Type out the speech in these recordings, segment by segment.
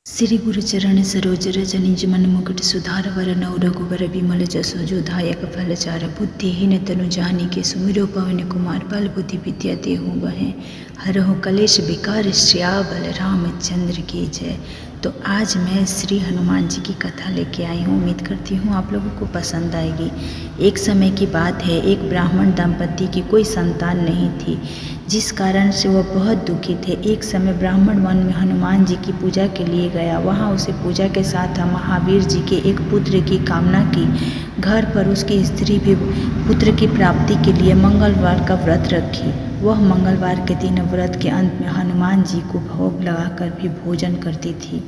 श्री गुरुचरण सरोज रज निज मन मुकुट सुधार वरनौ रघुवर विमल जसो जो दायक फलचार बुद्धिहीन तनु जानिके सुमिरो पवन कुमार बल बुद्धि विद्या देहु वहै हरहु कलेश विकार श्यावल रामचंद्र की जय। तो आज मैं श्री हनुमान जी की कथा लेके आई हूँ। उम्मीद करती हूँ आप लोगों को पसंद आएगी। एक समय की बात है, एक ब्राह्मण दंपति की कोई संतान नहीं थी, जिस कारण से वह बहुत दुखी थे। एक समय ब्राह्मण वन में हनुमान जी की पूजा के लिए गया। वहाँ उसे पूजा के साथ महावीर जी के एक पुत्र की कामना की। घर पर उसकी स्त्री भी पुत्र की प्राप्ति के लिए मंगलवार का व्रत रखी। वह मंगलवार के दिन व्रत के अंत में हनुमान जी को भोग लगाकर भी भोजन करती थी।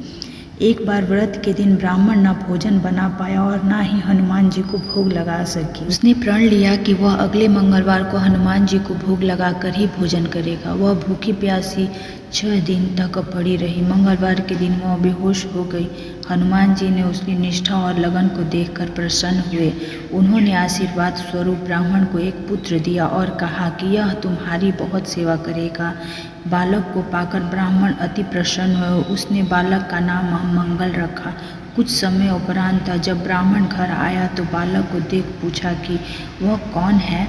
एक बार व्रत के दिन ब्राह्मण न भोजन बना पाया और न ही हनुमान जी को भोग लगा सकी। उसने प्रण लिया कि वह अगले मंगलवार को हनुमान जी को भोग लगाकर ही भोजन करेगा। वह भूखी प्यासी 6 दिन तक पड़ी रही। मंगलवार के दिन वह बेहोश हो गई। हनुमान जी ने उसकी निष्ठा और लगन को देखकर प्रसन्न हुए। उन्होंने आशीर्वाद स्वरूप ब्राह्मण को एक पुत्र दिया और कहा कि यह तुम्हारी बहुत सेवा करेगा। बालक को पाकर ब्राह्मण अति प्रसन्न हुए। उसने बालक का नाम मंगल रखा। कुछ समय उपरांत जब ब्राह्मण घर आया तो बालक को देख पूछा कि वह कौन है।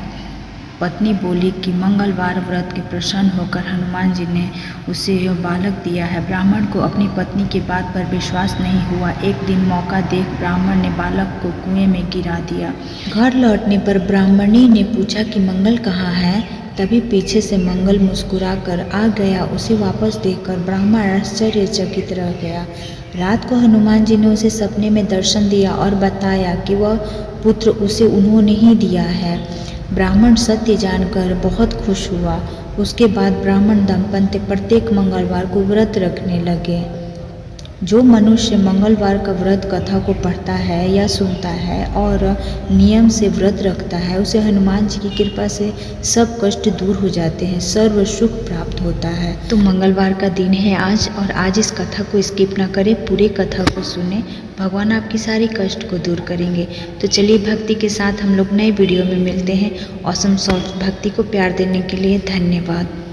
पत्नी बोली कि मंगलवार व्रत के प्रसन्न होकर हनुमान जी ने उसे यह बालक दिया है। ब्राह्मण को अपनी पत्नी की बात पर विश्वास नहीं हुआ। एक दिन मौका देख ब्राह्मण ने बालक को कुएं में गिरा दिया। घर लौटने पर ब्राह्मणी ने पूछा कि मंगल कहाँ है। तभी पीछे से मंगल मुस्कुरा कर आ गया। उसे वापस देखकर ब्राह्मण आश्चर्यचकित रह गया। रात को हनुमान जी ने उसे सपने में दर्शन दिया और बताया कि वह पुत्र उसे उन्होंने ही दिया है। ब्राह्मण सत्य जानकर बहुत खुश हुआ। उसके बाद ब्राह्मण दंपति प्रत्येक मंगलवार को व्रत रखने लगे। जो मनुष्य मंगलवार का व्रत कथा को पढ़ता है या सुनता है और नियम से व्रत रखता है, उसे हनुमान जी की कृपा से सब कष्ट दूर हो जाते हैं, सर्व सुख प्राप्त होता है। तो मंगलवार का दिन है आज, और आज इस कथा को स्किप ना करें, पूरे कथा को सुने। भगवान आपकी सारी कष्ट को दूर करेंगे। तो चलिए, भक्ति के साथ हम लोग नए वीडियो में मिलते हैं। ऑसम सॉफ्ट भक्ति को प्यार देने के लिए धन्यवाद।